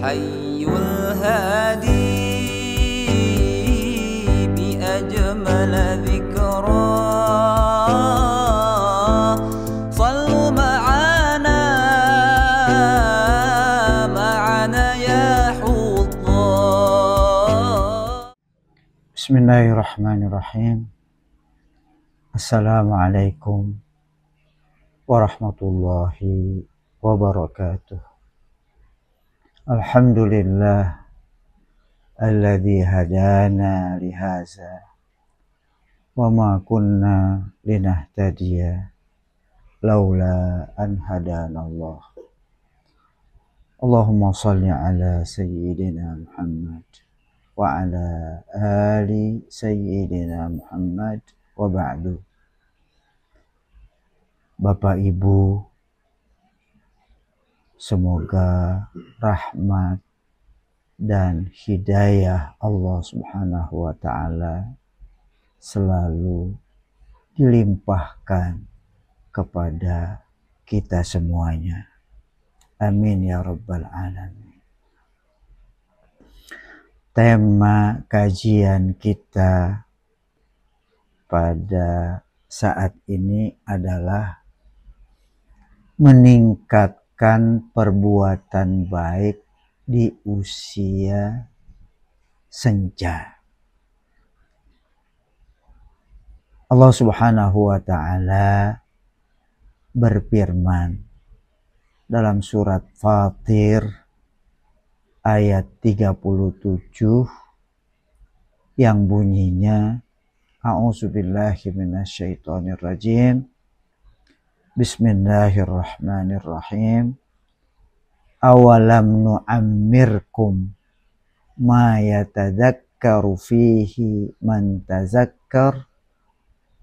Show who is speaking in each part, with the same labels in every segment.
Speaker 1: حي الهادي بأجمل ذكرى صلوا معنا يا حضار.
Speaker 2: Bismillahirrahmanirrahim. Assalamualaikum warahmatullahi wabarakatuh. Alhamdulillah alladzi hadana lihaza wa ma kunna linahtadiya laula an hadanallah. Allahumma salli ala sayyidina Muhammad wa ala ali sayyidina Muhammad wa ba'du. Bapak Ibu, semoga rahmat dan hidayah Allah Subhanahu wa ta'ala selalu dilimpahkan kepada kita semuanya. Amin ya rabbal alamin. Tema kajian kita pada saat ini adalah meningkatkan perbuatan baik di usia senja. Allah Subhanahu wa ta'ala berfirman dalam surat Fatir ayat 37 yang bunyinya A'udzubillahi minasyaitonirrajim. Bismillahirrahmanirrahim. Awalam nu'ammirkum ma yatadzakkaru fihi man tazakkar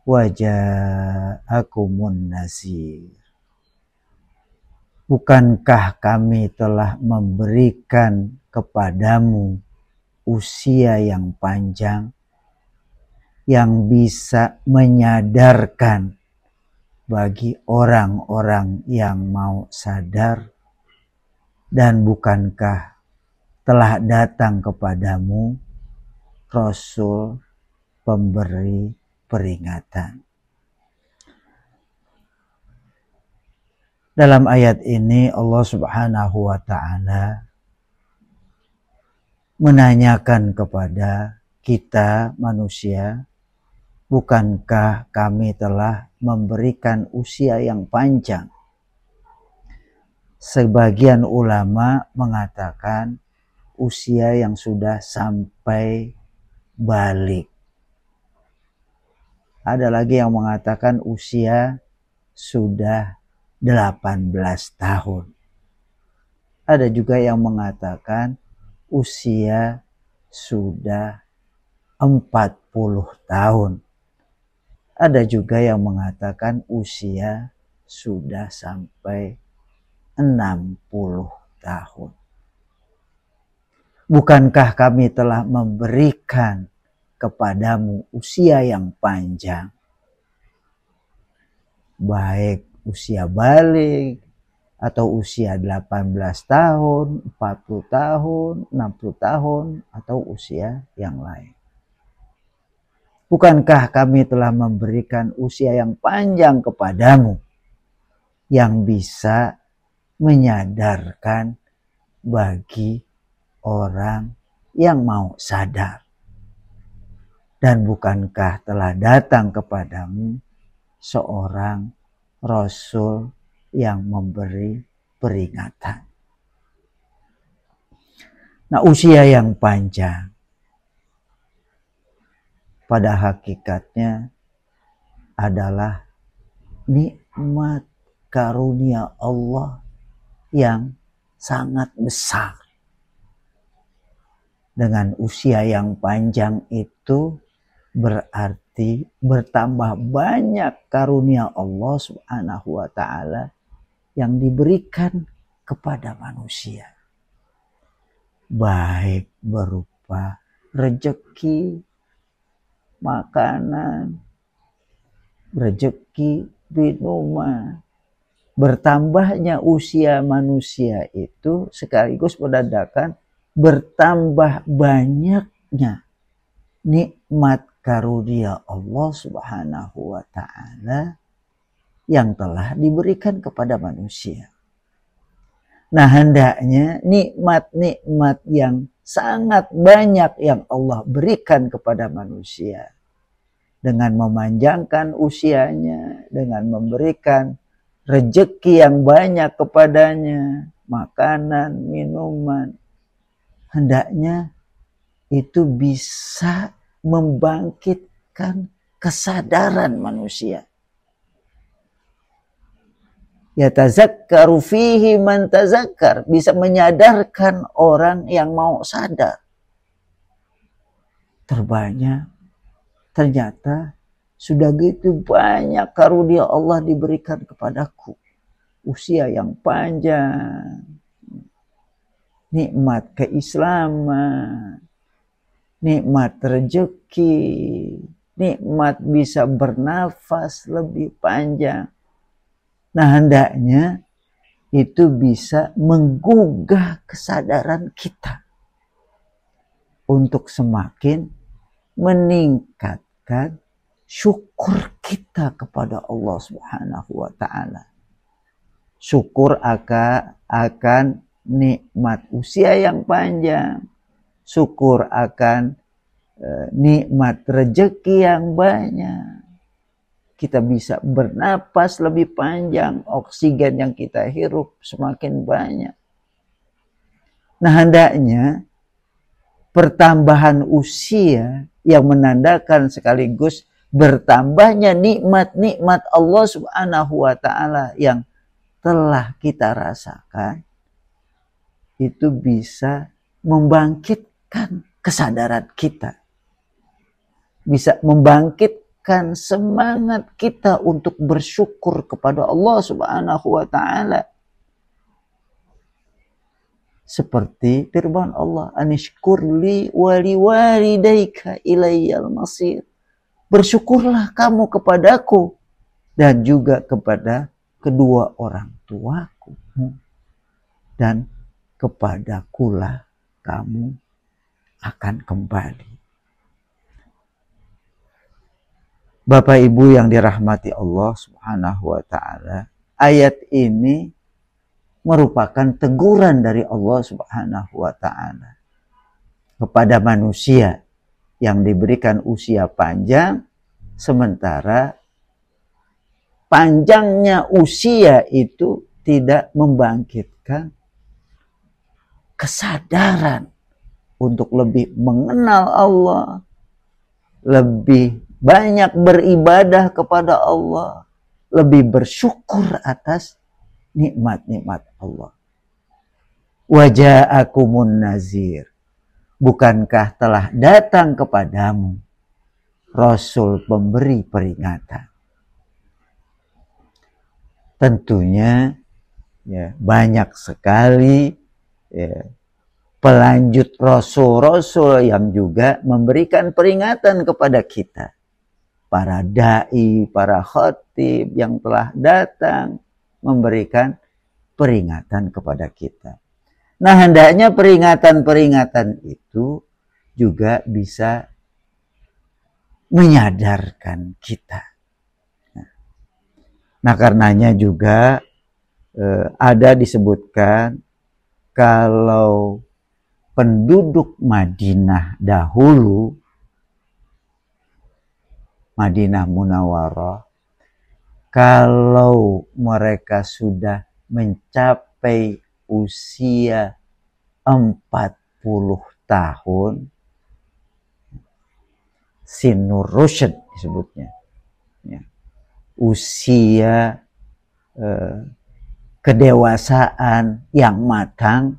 Speaker 2: wa ja'akumun nazir. Bukankah kami telah memberikan kepadamu usia yang panjang yang bisa menyadarkan bagi orang-orang yang mau sadar, dan bukankah telah datang kepadamu Rasul pemberi peringatan. Dalam ayat ini Allah Subhanahu wa ta'ala menanyakan kepada kita manusia, bukankah kami telah memberikan usia yang panjang? Sebagian ulama mengatakan usia yang sudah sampai balik. Ada lagi yang mengatakan usia sudah 18 tahun. Ada juga yang mengatakan usia sudah 40 tahun. Ada juga yang mengatakan usia sudah sampai 60 tahun. Bukankah kami telah memberikan kepadamu usia yang panjang, baik usia balik atau usia 18 tahun, 40 tahun, 60 tahun, atau usia yang lain. Bukankah kami telah memberikan usia yang panjang kepadamu yang bisa menyadarkan bagi orang yang mau sadar? Dan bukankah telah datang kepadamu seorang Rasul yang memberi peringatan? Nah, usia yang panjang pada hakikatnya adalah nikmat karunia Allah yang sangat besar. Dengan usia yang panjang itu berarti bertambah banyak karunia Allah Subhanahu wa ta'ala yang diberikan kepada manusia. Baik berupa rezeki, makanan, rezeki, minuman, bertambahnya usia manusia itu sekaligus menandakan bertambah banyaknya nikmat karunia Allah Subhanahu wa ta'ala yang telah diberikan kepada manusia. Nah, hendaknya nikmat-nikmat yang sangat banyak yang Allah berikan kepada manusia dengan memanjangkan usianya, dengan memberikan rezeki yang banyak kepadanya, makanan, minuman, hendaknya itu bisa membangkitkan kesadaran manusia. Yatazakkaru fihi man tazakkar, bisa menyadarkan orang yang mau sadar. Ternyata sudah gitu banyak karunia Allah diberikan kepadaku. Usia yang panjang, nikmat keislaman, nikmat rezeki, nikmat bisa bernafas lebih panjang. Nah, hendaknya itu bisa menggugah kesadaran kita untuk semakin meningkatkan syukur kita kepada Allah Subhanahu wa ta'ala. Syukur akan nikmat usia yang panjang, syukur akan nikmat rezeki yang banyak. Kita bisa bernapas lebih panjang, oksigen yang kita hirup semakin banyak. Nah, hendaknya pertambahan usia yang menandakan sekaligus bertambahnya nikmat-nikmat Allah Subhanahu wa ta'ala yang telah kita rasakan, itu bisa membangkitkan kesadaran kita. Bisa membangkitkan semangat kita untuk bersyukur kepada Allah Subhanahu wa ta'ala. Seperti firman Allah, anishkurli wali walidayka ilayyal masir. Bersyukurlah kamu kepadaku dan juga kepada kedua orang tuaku, dan kepadakulah kamu akan kembali. Bapak Ibu yang dirahmati Allah Subhanahu wa ta'ala, ayat ini merupakan teguran dari Allah Subhanahu wa ta'ala kepada manusia yang diberikan usia panjang, sementara panjangnya usia itu tidak membangkitkan kesadaran untuk lebih mengenal Allah, lebih banyak beribadah kepada Allah, lebih bersyukur atas nikmat-nikmat Allah. Waja'akumun nazir, bukankah telah datang kepadamu Rasul pemberi peringatan? Tentunya ya, banyak sekali ya, pelanjut Rasul-Rasul yang juga memberikan peringatan kepada kita. Para da'i, para khatib yang telah datang memberikan peringatan kepada kita. Nah, hendaknya peringatan-peringatan itu juga bisa menyadarkan kita. Nah, karenanya juga ada disebutkan kalau penduduk Madinah dahulu, Madinah Munawwarah, kalau mereka sudah mencapai usia 40 tahun, Sinur Rusyd disebutnya, ya, usia kedewasaan yang matang,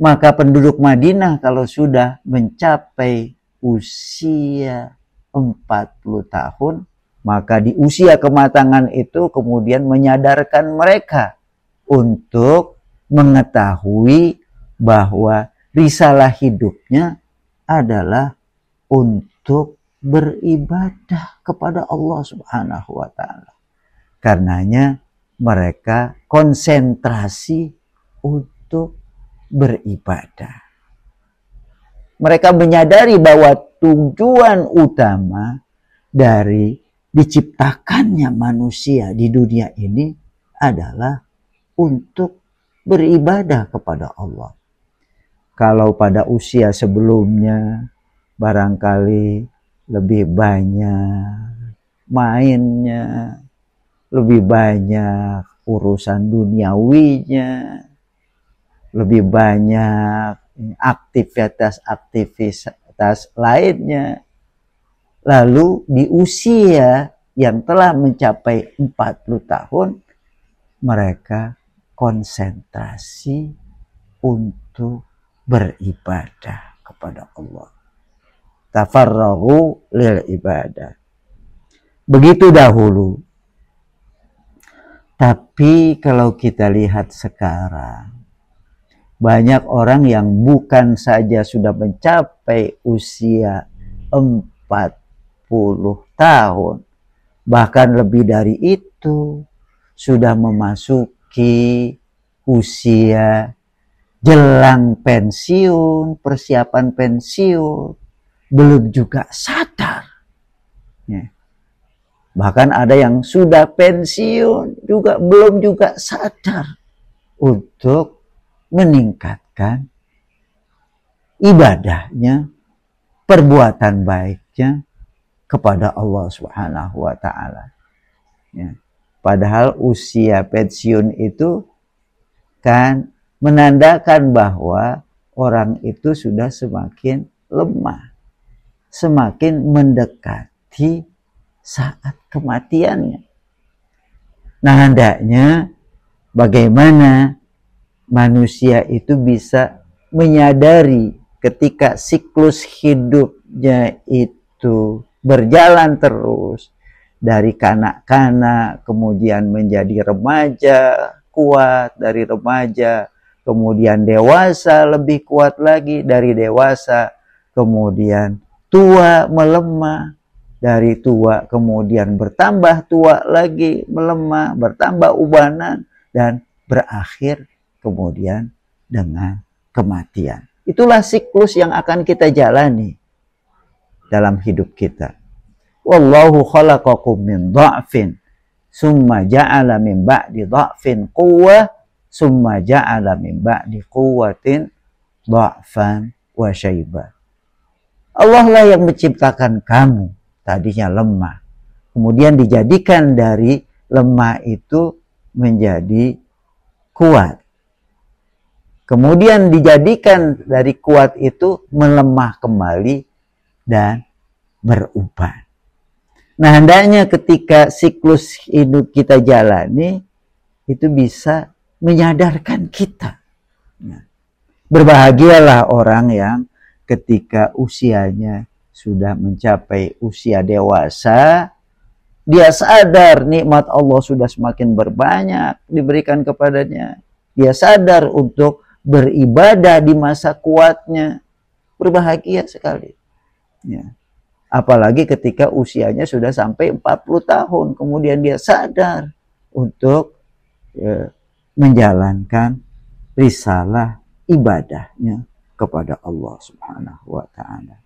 Speaker 2: maka penduduk Madinah kalau sudah mencapai usia 40 tahun, maka di usia kematangan itu kemudian menyadarkan mereka untuk mengetahui bahwa risalah hidupnya adalah untuk beribadah kepada Allah Subhanahu wa ta'ala. Karenanya mereka konsentrasi untuk beribadah. Mereka menyadari bahwa tujuan utama dari diciptakannya manusia di dunia ini adalah untuk beribadah kepada Allah. Kalau pada usia sebelumnya barangkali lebih banyak mainnya, lebih banyak urusan duniawinya, lebih banyak aktivitas lainnya. Lalu di usia yang telah mencapai 40 tahun, mereka konsentrasi untuk beribadah kepada Allah. Tafarraghu lil ibadah. Begitu dahulu. Tapi kalau kita lihat sekarang, banyak orang yang bukan saja sudah mencapai usia 40 tahun, bahkan lebih dari itu, sudah memasuki usia jelang pensiun, persiapan pensiun, belum juga sadar. Ya. Bahkan ada yang sudah pensiun juga belum juga sadar untuk meningkatkan ibadahnya, perbuatan baiknya kepada Allah Subhanahu wa taala. Ya. Padahal usia pensiun itu kan menandakan bahwa orang itu sudah semakin lemah, semakin mendekati saat kematiannya. Nah, hendaknya bagaimana manusia itu bisa menyadari ketika siklus hidupnya itu berjalan terus dari kanak-kanak kemudian menjadi remaja kuat, dari remaja kemudian dewasa lebih kuat lagi, dari dewasa kemudian tua melemah, dari tua kemudian bertambah tua lagi melemah, bertambah ubanan, dan berakhir kemudian dengan kematian. Itulah siklus yang akan kita jalani dalam hidup kita. Wallahu khalaqakum min dha'fin summa ja'ala min ba'di dha'fin quwwah summa ja'ala min ba'di quwwatin dha'fan wa syaibah. Allah lah yang menciptakan kamu tadinya lemah, kemudian dijadikan dari lemah itu menjadi kuat, kemudian dijadikan dari kuat itu melemah kembali dan berubah. Nah, hendaknya ketika siklus hidup kita jalani itu bisa menyadarkan kita. Berbahagialah orang yang ketika usianya sudah mencapai usia dewasa, dia sadar nikmat Allah sudah semakin berbanyak diberikan kepadanya. Dia sadar untuk beribadah di masa kuatnya. Berbahagia sekali. Ya. Apalagi ketika usianya sudah sampai 40 tahun. Kemudian dia sadar untuk menjalankan risalah ibadahnya kepada Allah Subhanahu wa ta'ala.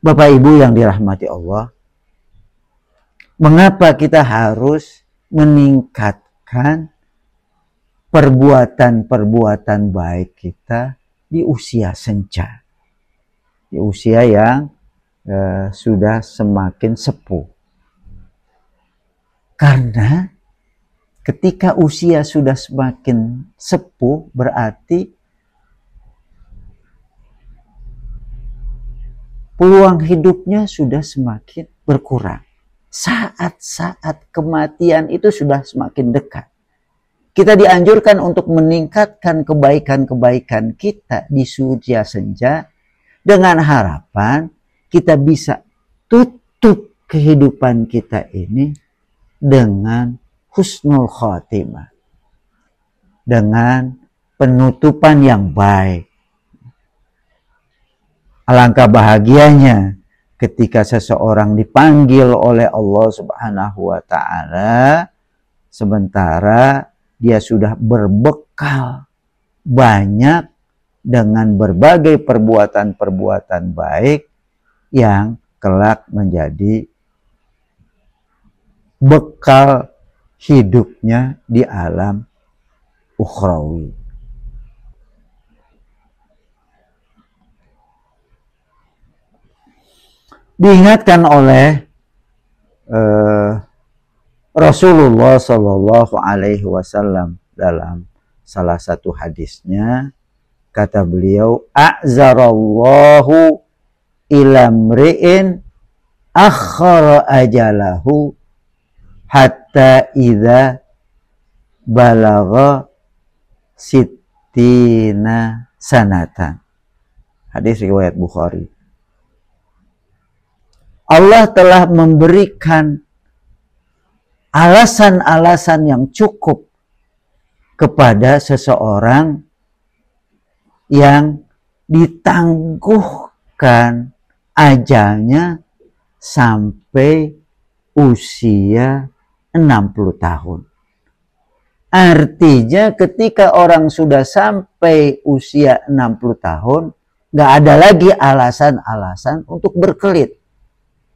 Speaker 2: Bapak Ibu yang dirahmati Allah, mengapa kita harus meningkatkan perbuatan-perbuatan baik kita di usia senja, di usia yang sudah semakin sepuh? Karena ketika usia sudah semakin sepuh berarti peluang hidupnya sudah semakin berkurang. Saat-saat kematian itu sudah semakin dekat. Kita dianjurkan untuk meningkatkan kebaikan-kebaikan kita di usia senja dengan harapan kita bisa tutup kehidupan kita ini dengan husnul khotimah, dengan penutupan yang baik. Alangkah bahagianya ketika seseorang dipanggil oleh Allah Subhanahu wa taala, sementara dia sudah berbekal banyak dengan berbagai perbuatan-perbuatan baik yang kelak menjadi bekal hidupnya di alam ukhrawi. Diingatkan oleh Rasulullah Shallallahu Alaihi Wasallam dalam salah satu hadisnya, kata beliau, a'zarallahu ilamri'in akhara ajalahu hatta idza balagha sittina sanatan. Hadis riwayat Bukhari. Allah telah memberikan alasan-alasan yang cukup kepada seseorang yang ditangguhkan ajalnya sampai usia 60 tahun. Artinya ketika orang sudah sampai usia 60 tahun, nggak ada lagi alasan-alasan untuk berkelit.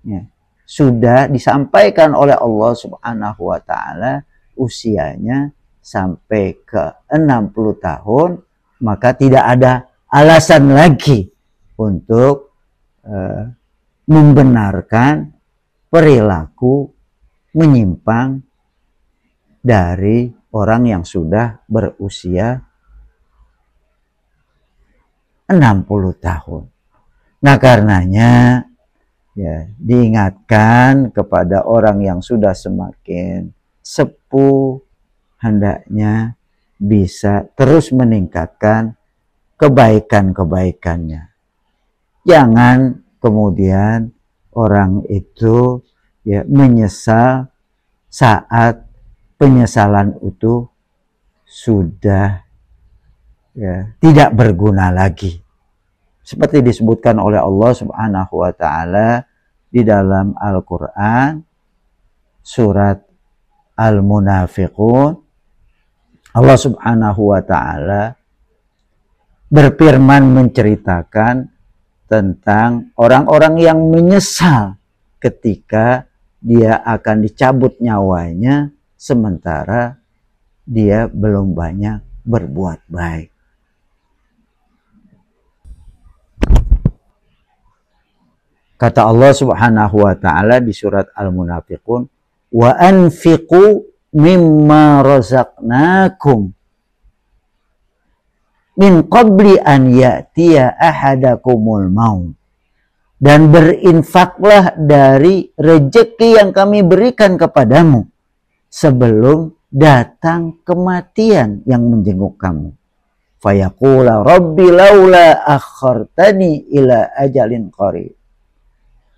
Speaker 2: Ya. Sudah disampaikan oleh Allah Subhanahu wa taala usianya sampai ke 60 tahun, maka tidak ada alasan lagi untuk membenarkan perilaku menyimpang dari orang yang sudah berusia 60 tahun. Nah, karenanya ya, diingatkan kepada orang yang sudah semakin sepuh, hendaknya bisa terus meningkatkan kebaikan-kebaikannya. Jangan kemudian orang itu ya menyesal saat penyesalan itu sudah ya tidak berguna lagi. Seperti disebutkan oleh Allah Subhanahu wa taala di dalam Al-Qur'an surat Al-Munafiqun, Allah Subhanahu wa taala berfirman menceritakan tentang orang-orang yang menyesal ketika dia akan dicabut nyawanya sementara dia belum banyak berbuat baik. Kata Allah Subhanahu wa taala di surat Al-Munafiqun, wa anfiqu mimma razaqnakum min qabli an ya'tiya ahadakumul maut. Dan berinfaklah dari rejeki yang kami berikan kepadamu sebelum datang kematian yang menjenguk kamu. Fayaqula rabbi laula akhartani ila ajalin qarib.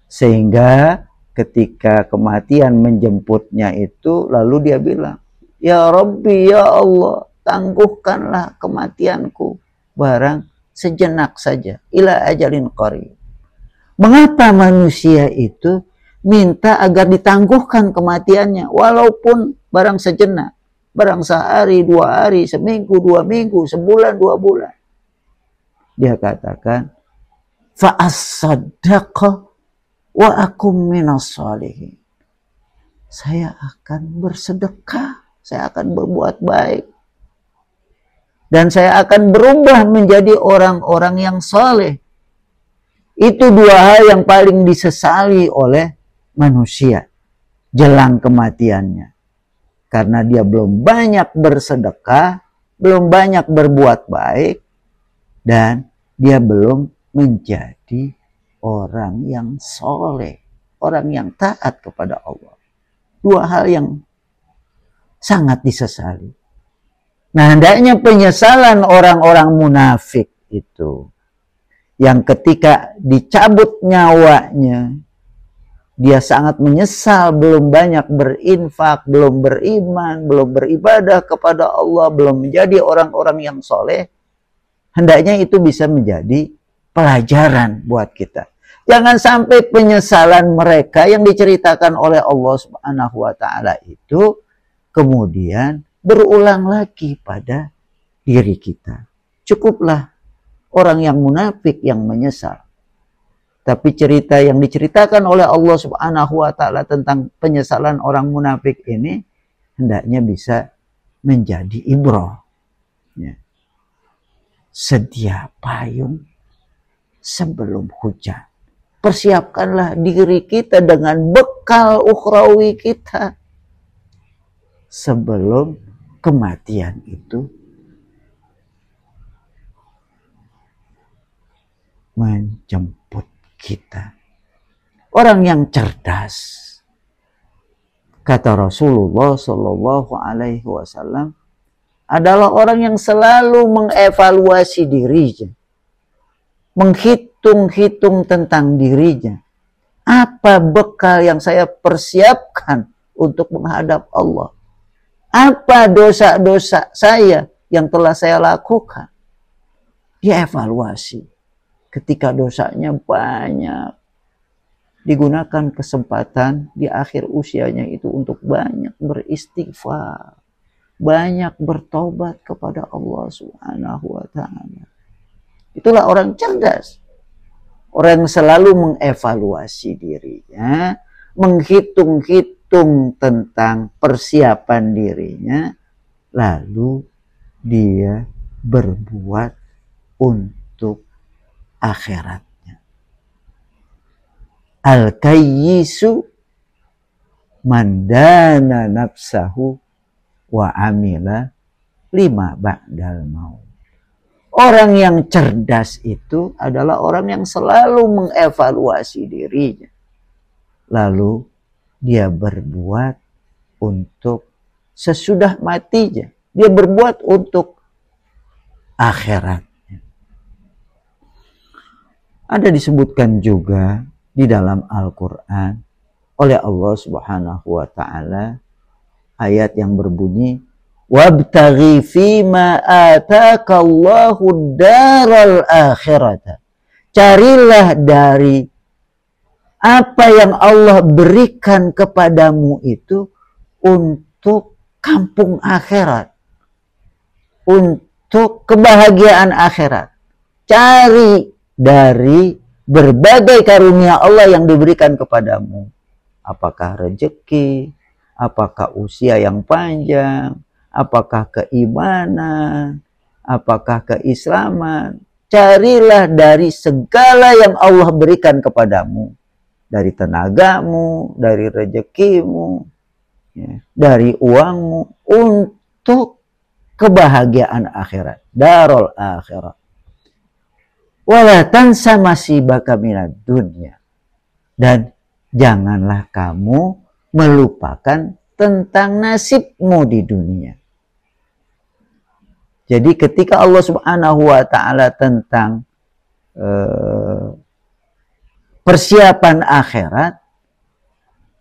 Speaker 2: Sehingga ketika kematian menjemputnya itu, lalu dia bilang, ya Rabbi, ya Allah, tangguhkanlah kematianku barang sejenak saja, ila ajalin qarib. Mengapa manusia itu minta agar ditangguhkan kematiannya, walaupun barang sejenak, barang sehari, 2 hari, seminggu, 2 minggu, sebulan, 2 bulan. Dia katakan, fa'as-saddaqa wa akum minas sholihin. Saya akan bersedekah, saya akan berbuat baik, dan saya akan berubah menjadi orang-orang yang saleh. Itu 2 hal yang paling disesali oleh manusia jelang kematiannya, karena dia belum banyak bersedekah, belum banyak berbuat baik, dan dia belum menjadi orang yang soleh, orang yang taat kepada Allah. 2 hal yang sangat disesali. Nah, hendaknya penyesalan orang-orang munafik itu, yang ketika dicabut nyawanya, dia sangat menyesal, belum banyak berinfak, belum beriman, belum beribadah kepada Allah, belum menjadi orang-orang yang soleh. Hendaknya itu bisa menjadi pelajaran buat kita. Jangan sampai penyesalan mereka yang diceritakan oleh Allah Subhanahu wa taala itu kemudian berulang lagi pada diri kita. Cukuplah orang yang munafik yang menyesal. Tapi cerita yang diceritakan oleh Allah Subhanahu wa taala tentang penyesalan orang munafik ini hendaknya bisa menjadi ibrah. Ya. Sedia payung sebelum hujan. Persiapkanlah diri kita dengan bekal ukhrawi kita sebelum kematian itu menjemput kita. Orang yang cerdas, kata Rasulullah Shallallahu Alaihi Wasallam, adalah orang yang selalu mengevaluasi dirinya, menghitung-hitung tentang dirinya. Apa bekal yang saya persiapkan untuk menghadap Allah? Apa dosa-dosa saya yang telah saya lakukan? Dia evaluasi. Ketika dosanya banyak, digunakan kesempatan di akhir usianya itu untuk banyak beristighfar, banyak bertobat kepada Allah Subhanahu wa taala. Itulah orang cerdas. Orang yang selalu mengevaluasi dirinya, menghitung-hitung tentang persiapan dirinya, lalu dia berbuat untuk akhiratnya. Al-kayyisu mandana nafsahu wa amila lima ba'dal maut. Orang yang cerdas itu adalah orang yang selalu mengevaluasi dirinya. Lalu dia berbuat untuk sesudah matinya. Dia berbuat untuk akhiratnya. Ada disebutkan juga di dalam Al-Quran oleh Allah Subhanahu wa taala ayat yang berbunyi wabtaghi fima atakallahu daral akhirata. Carilah dari apa yang Allah berikan kepadamu itu untuk kampung akhirat, untuk kebahagiaan akhirat. Cari dari berbagai karunia Allah yang diberikan kepadamu. Apakah rezeki, apakah usia yang panjang, apakah keimanan, apakah keislaman. Carilah dari segala yang Allah berikan kepadamu. Dari tenagamu, dari rezekimu, ya, dari uangmu, untuk kebahagiaan akhirat. Darul akhirat. Wala tansa masibaka minad dunya. Dan janganlah kamu melupakan tentang nasibmu di dunia. Jadi ketika Allah Subhanahu wa taala tentang persiapan akhirat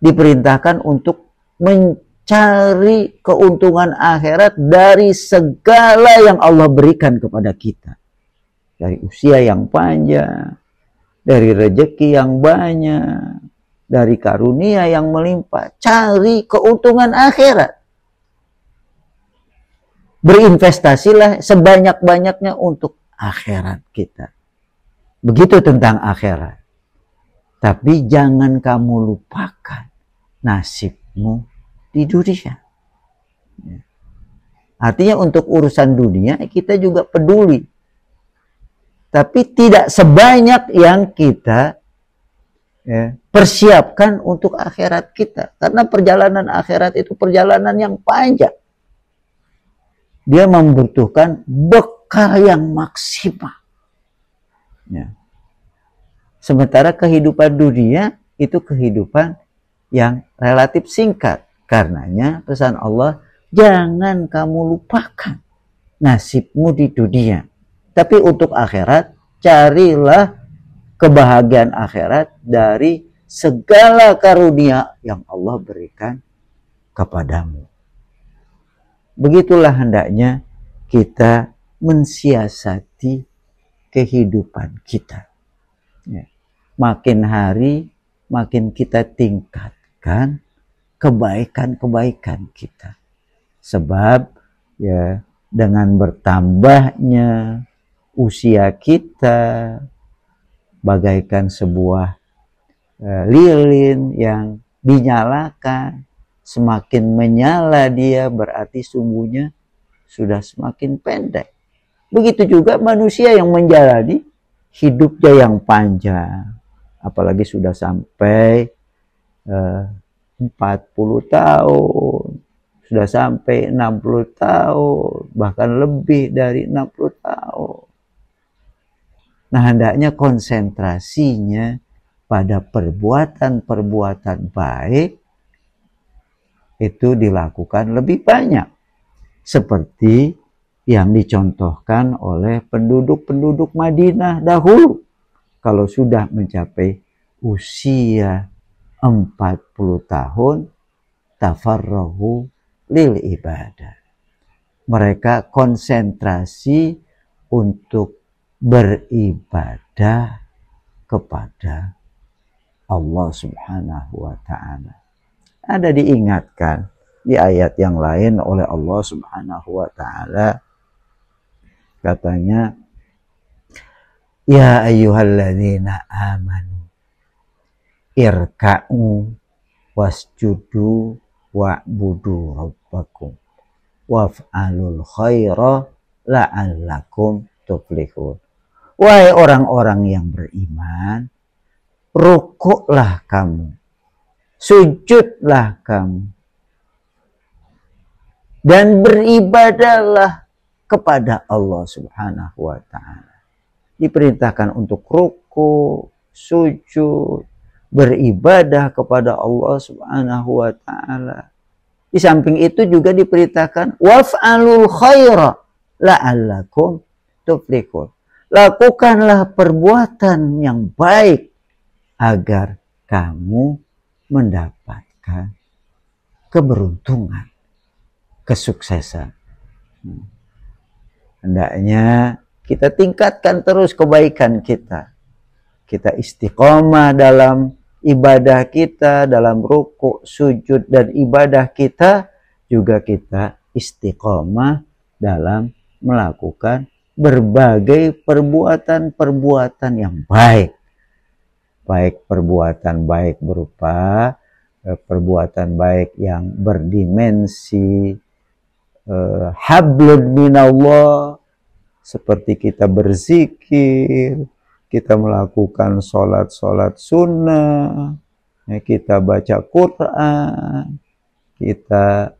Speaker 2: diperintahkan untuk mencari keuntungan akhirat dari segala yang Allah berikan kepada kita. Dari usia yang panjang, dari rezeki yang banyak, dari karunia yang melimpah. Cari keuntungan akhirat. Berinvestasilah sebanyak-banyaknya untuk akhirat kita. Begitu tentang akhirat. Tapi jangan kamu lupakan nasibmu di dunia. Artinya untuk urusan dunia kita juga peduli. Tapi tidak sebanyak yang kita persiapkan untuk akhirat kita. Karena perjalanan akhirat itu perjalanan yang panjang. Dia membutuhkan bekal yang maksimal. Ya. Sementara kehidupan dunia itu kehidupan yang relatif singkat. Karenanya pesan Allah, jangan kamu lupakan nasibmu di dunia. Tapi untuk akhirat, carilah kebahagiaan akhirat dari segala karunia yang Allah berikan kepadamu. Begitulah hendaknya kita mensiasati kehidupan kita. Ya. makin hari makin kita tingkatkan kebaikan-kebaikan kita. Sebab ya dengan bertambahnya usia kita bagaikan sebuah lilin yang dinyalakan, semakin menyala dia berarti sumbunya sudah semakin pendek. Begitu juga manusia yang menjalani hidupnya yang panjang, apalagi sudah sampai 40 tahun, sudah sampai 60 tahun, bahkan lebih dari 60 tahun. Nah, hendaknya konsentrasinya pada perbuatan-perbuatan baik itu dilakukan lebih banyak. Seperti yang dicontohkan oleh penduduk-penduduk Madinah dahulu. Kalau sudah mencapai usia 40 tahun, tafarrahu lil ibadah. Mereka konsentrasi untuk beribadah kepada Allah Subhanahu wa ta'ala. Ada diingatkan di ayat yang lain oleh Allah Subhanahu wa ta'ala, katanya, ya ayyuhalladzina amanu irka'u wasjudu wa'budu rabbakum waf'alul khaira la'allakum tuflihun. Wahai orang-orang yang beriman, rukuklah kamu, sujudlah kamu, dan beribadahlah kepada Allah Subhanahu wa ta'ala. Diperintahkan untuk rukuk, sujud, beribadah kepada Allah Subhanahu wa ta'ala. Di samping itu juga diperintahkan waf'alul khaira la'allakum tuflihun. Lakukanlah perbuatan yang baik agar kamu mendapatkan keberuntungan, kesuksesan. Hendaknya kita tingkatkan terus kebaikan kita. Kita istiqomah dalam ibadah kita, dalam rukuk, sujud, dan ibadah kita. Juga kita istiqomah dalam melakukan berbagai perbuatan-perbuatan yang baik. Baik perbuatan baik berupa perbuatan baik yang berdimensi hablun minallah, seperti kita berzikir, kita melakukan sholat-sholat sunnah, kita baca Quran, kita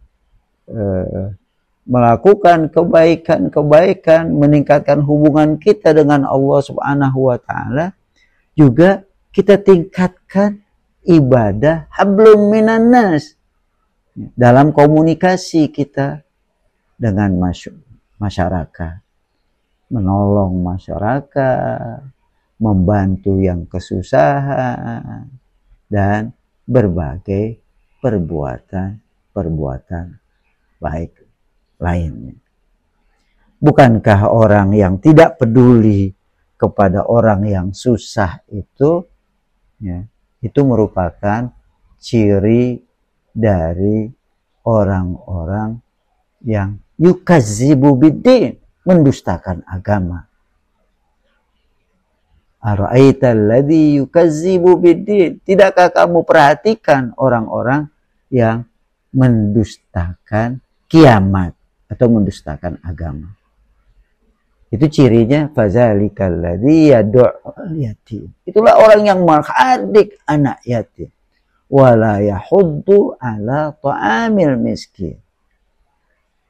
Speaker 2: melakukan kebaikan-kebaikan, meningkatkan hubungan kita dengan Allah Subhanahu wa ta'ala. Juga kita tingkatkan ibadah hablum minan nas dalam komunikasi kita dengan masyarakat, menolong masyarakat, membantu yang kesusahan, dan berbagai perbuatan baik lainnya. Bukankah orang yang tidak peduli kepada orang yang susah itu, ya, itu merupakan ciri dari orang-orang yang yukazzibu biddin, mendustakan agama. Ara'aital ladzi yukazzibu biddin. Tidakkah kamu perhatikan orang-orang yang mendustakan kiamat atau mendustakan agama? Itu cirinya fazalikal ladzi yad'ul yatim. Itulah orang yang menghardik anak yatim. Wala yahuddu ala ta'amil miskin.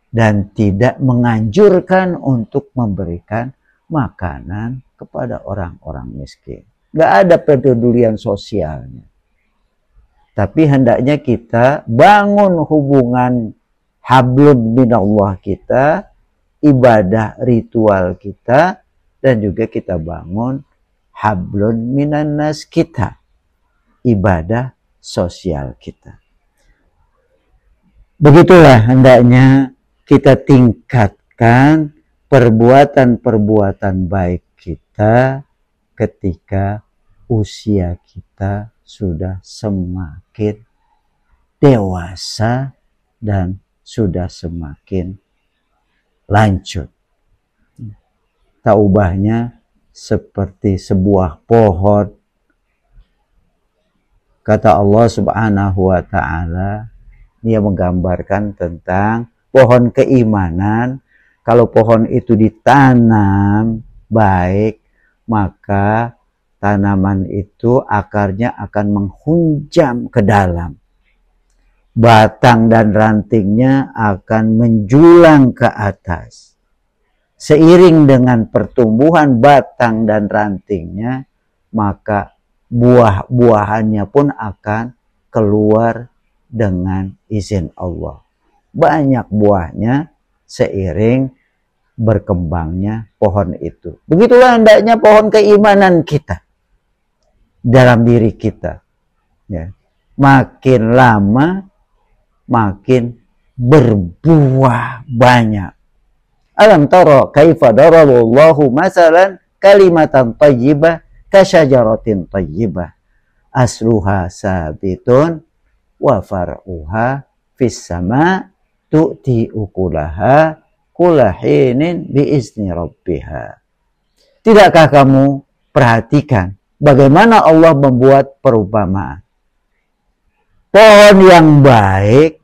Speaker 2: Dan tidak menganjurkan untuk memberikan makanan kepada orang-orang miskin. Gak ada pedulian sosialnya. Tapi hendaknya kita bangun hubungan hablum minallah kita, ibadah ritual kita, dan juga kita bangun hablun minan nas kita, ibadah sosial kita. Begitulah hendaknya kita tingkatkan perbuatan-perbuatan baik kita ketika usia kita sudah semakin dewasa dan sudah semakin lanjut. Taubahnya seperti sebuah pohon. Kata Allah Subhanahu wa ta'ala, dia menggambarkan tentang pohon keimanan. Kalau pohon itu ditanam baik, maka tanaman itu akarnya akan menghunjam ke dalam. Batang dan rantingnya akan menjulang ke atas. Seiring dengan pertumbuhan batang dan rantingnya, maka buah-buahannya pun akan keluar dengan izin Allah. Banyak buahnya seiring berkembangnya pohon itu. Begitulah hendaknya pohon keimanan kita dalam diri kita. Ya. Makin lama makin berbuah banyak. Alam tara kaifa daraballahu masalan kalimatan thayyibah kasyajaratin thayyibah asluha sabitun wa far'uha fis sama tu'ti ukulaha kulahinin biizni rabbiha. Tidakkah kamu perhatikan bagaimana Allah membuat perumpamaan? Pohon yang baik,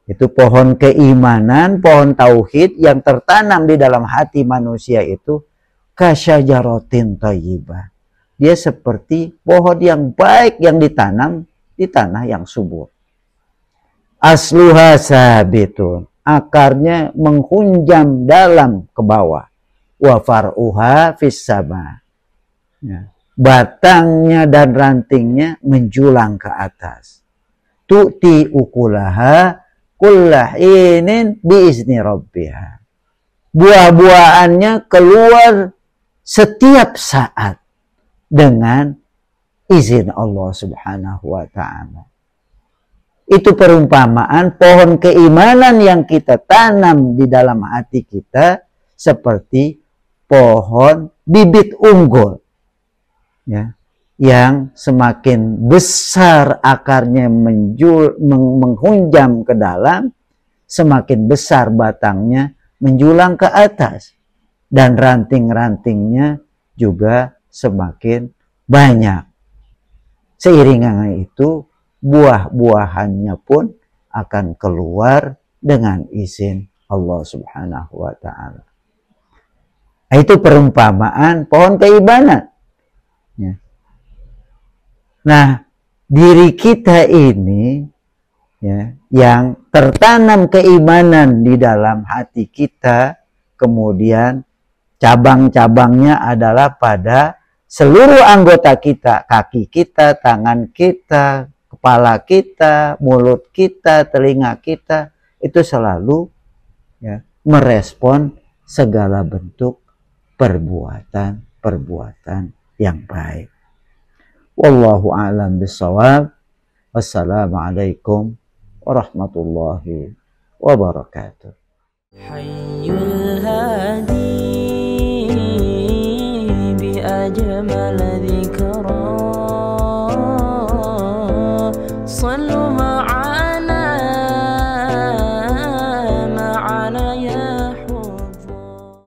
Speaker 2: itu pohon keimanan, pohon tauhid yang tertanam di dalam hati manusia itu kasyajaratin thayyibah. Dia seperti pohon yang baik yang ditanam di tanah yang subur. Asluha sabitun, akarnya menghunjam dalam ke bawah. Wa far'uha fis sama. Ya. Batangnya dan rantingnya menjulang ke atas. Tu'ti ukulaha kullahinin biizni rabbiha. Buah-buahannya keluar setiap saat dengan izin Allah Subhanahu wa ta'ala. Itu perumpamaan pohon keimanan yang kita tanam di dalam hati kita seperti pohon bibit unggul. Ya, yang semakin besar akarnya menghunjam ke dalam, semakin besar batangnya menjulang ke atas, dan ranting-rantingnya juga semakin banyak. Seiring dengan itu, buah-buahannya pun akan keluar dengan izin Allah Subhanahu wa ta'ala. Itu perumpamaan pohon keimanan. Ya. Nah, diri kita ini ya, yang tertanam keimanan di dalam hati kita, kemudian cabang-cabangnya adalah pada seluruh anggota kita, kaki kita, tangan kita, kepala kita, mulut kita, telinga kita, itu selalu ya, merespon segala bentuk perbuatan yang baik. Wallahu a'lam bishawab. Wassalamualaikum warahmatullahi wabarakatuh. Hayyul hadi bi ajmal dzikra